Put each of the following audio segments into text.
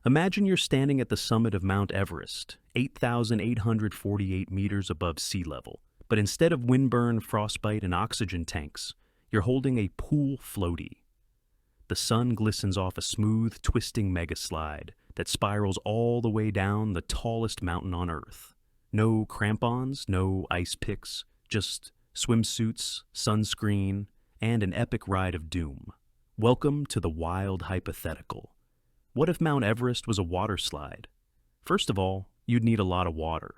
Imagine you're standing at the summit of Mount Everest, 8,848 meters above sea level. But instead of windburn, frostbite, and oxygen tanks, you're holding a pool floaty. The sun glistens off a smooth, twisting megaslide that spirals all the way down the tallest mountain on Earth. No crampons, no ice picks, just swimsuits, sunscreen, and an epic ride of doom. Welcome to the wild hypothetical. What if Mount Everest was a water slide? First of all, you'd need a lot of water.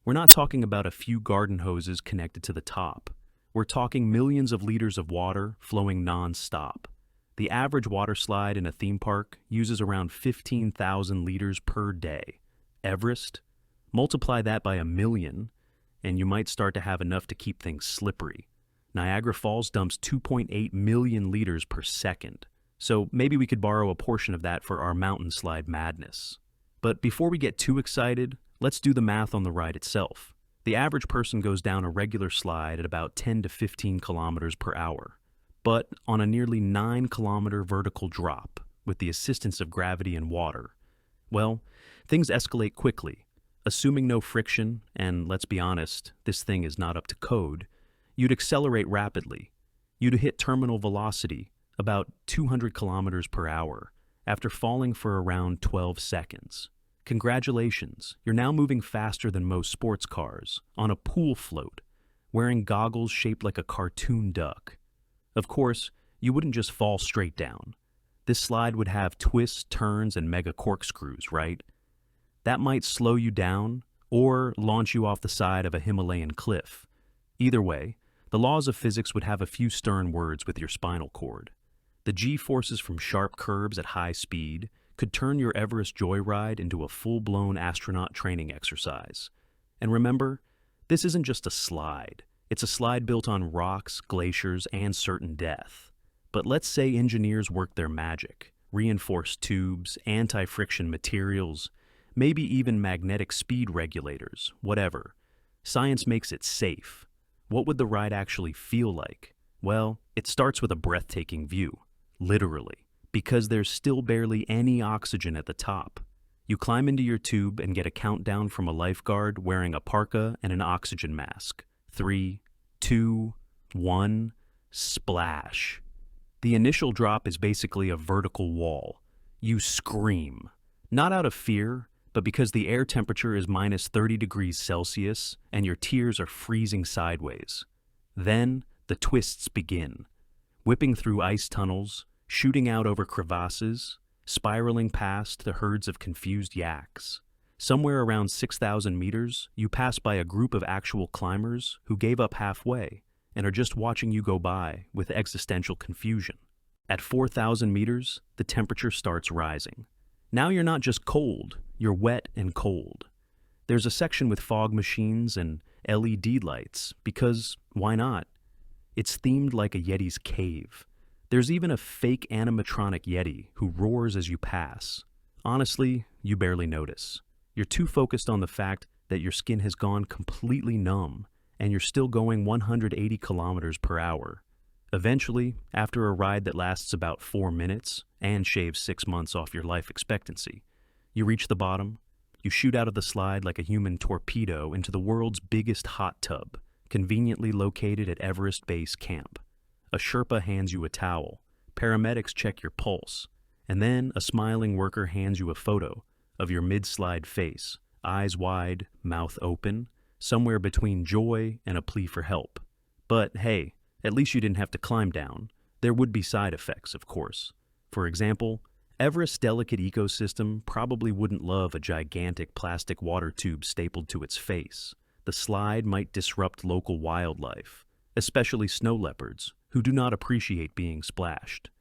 We're not talking about a few garden hoses connected to the top. We're talking millions of liters of water flowing non-stop. The average water slide in a theme park uses around 15,000 liters per day. Everest? Multiply that by 1,000,000, and you might start to have enough to keep things slippery. Niagara Falls dumps 2.8 million liters per second. So maybe we could borrow a portion of that for our mountain slide madness. But before we get too excited, let's do the math on the ride itself. The average person goes down a regular slide at about 10 to 15 kilometers per hour, but on a nearly 9-kilometer vertical drop with the assistance of gravity and water. Well, things escalate quickly. Assuming no friction, and let's be honest, this thing is not up to code, you'd accelerate rapidly. You'd hit terminal velocity, about 200 kilometers per hour, after falling for around 12 seconds. Congratulations, you're now moving faster than most sports cars, on a pool float, wearing goggles shaped like a cartoon duck. Of course, you wouldn't just fall straight down. This slide would have twists, turns, and mega corkscrews, right? That might slow you down, or launch you off the side of a Himalayan cliff. Either way, the laws of physics would have a few stern words with your spinal cord. The G-forces from sharp curves at high speed could turn your Everest joyride into a full-blown astronaut training exercise. And remember, this isn't just a slide. It's a slide built on rocks, glaciers, and certain death. But let's say engineers work their magic. Reinforced tubes, anti-friction materials, maybe even magnetic speed regulators, whatever. Science makes it safe. What would the ride actually feel like? Well, it starts with a breathtaking view. Literally, because there's still barely any oxygen at the top. You climb into your tube and get a countdown from a lifeguard wearing a parka and an oxygen mask. 3, 2, 1, splash. The initial drop is basically a vertical wall. You scream, not out of fear, but because the air temperature is minus 30 degrees Celsius and your tears are freezing sideways. Then the twists begin, whipping through ice tunnels, shooting out over crevasses, spiraling past the herds of confused yaks. Somewhere around 6,000 meters, you pass by a group of actual climbers who gave up halfway and are just watching you go by with existential confusion. At 4,000 meters, the temperature starts rising. Now you're not just cold, you're wet and cold. There's a section with fog machines and LED lights, because why not? It's themed like a Yeti's cave. There's even a fake animatronic Yeti who roars as you pass. Honestly, you barely notice. You're too focused on the fact that your skin has gone completely numb and you're still going 180 kilometers per hour. Eventually, after a ride that lasts about 4 minutes and shaves 6 months off your life expectancy, you reach the bottom, you shoot out of the slide like a human torpedo into the world's biggest hot tub, conveniently located at Everest Base Camp. A Sherpa hands you a towel, paramedics check your pulse, and then a smiling worker hands you a photo of your mid-slide face, eyes wide, mouth open, somewhere between joy and a plea for help. But hey, at least you didn't have to climb down. There would be side effects, of course. For example, Everest's delicate ecosystem probably wouldn't love a gigantic plastic water tube stapled to its face. The slide might disrupt local wildlife, especially snow leopards, who do not appreciate being splashed.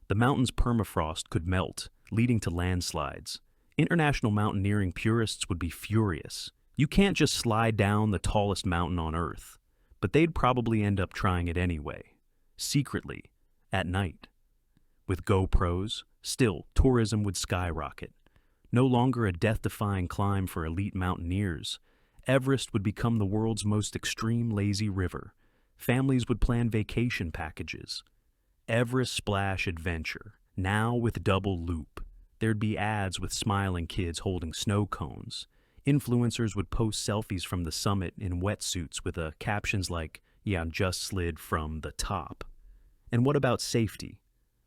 The mountain's permafrost could melt, leading to landslides. International mountaineering purists would be furious. You can't just slide down the tallest mountain on Earth. But they'd probably end up trying it anyway, secretly, at night. With GoPros, still, tourism would skyrocket. No longer a death-defying climb for elite mountaineers, Everest would become the world's most extreme lazy river. Families would plan vacation packages. Everest Splash Adventure, now with double loop. There'd be ads with smiling kids holding snow cones. Influencers would post selfies from the summit in wetsuits with captions like, "Yeah, just slid from the top." And what about safety?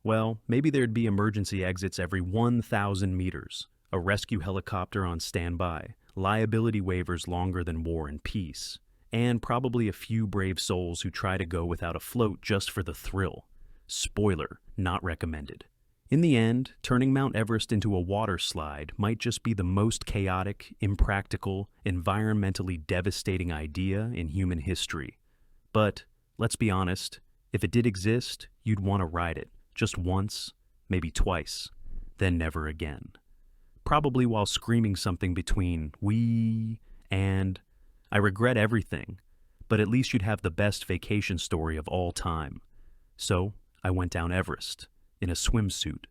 Well, maybe there'd be emergency exits every 1,000 meters, a rescue helicopter on standby, liability waivers longer than war and peace, and probably a few brave souls who try to go without a float just for the thrill. Spoiler, not recommended. In the end, turning Mount Everest into a water slide might just be the most chaotic, impractical, environmentally devastating idea in human history. But, let's be honest, if it did exist, you'd want to ride it, just once, maybe twice, then never again. Probably while screaming something between "we" and "I regret everything," but at least you'd have the best vacation story of all time. So, I went down Everest, in a swimsuit,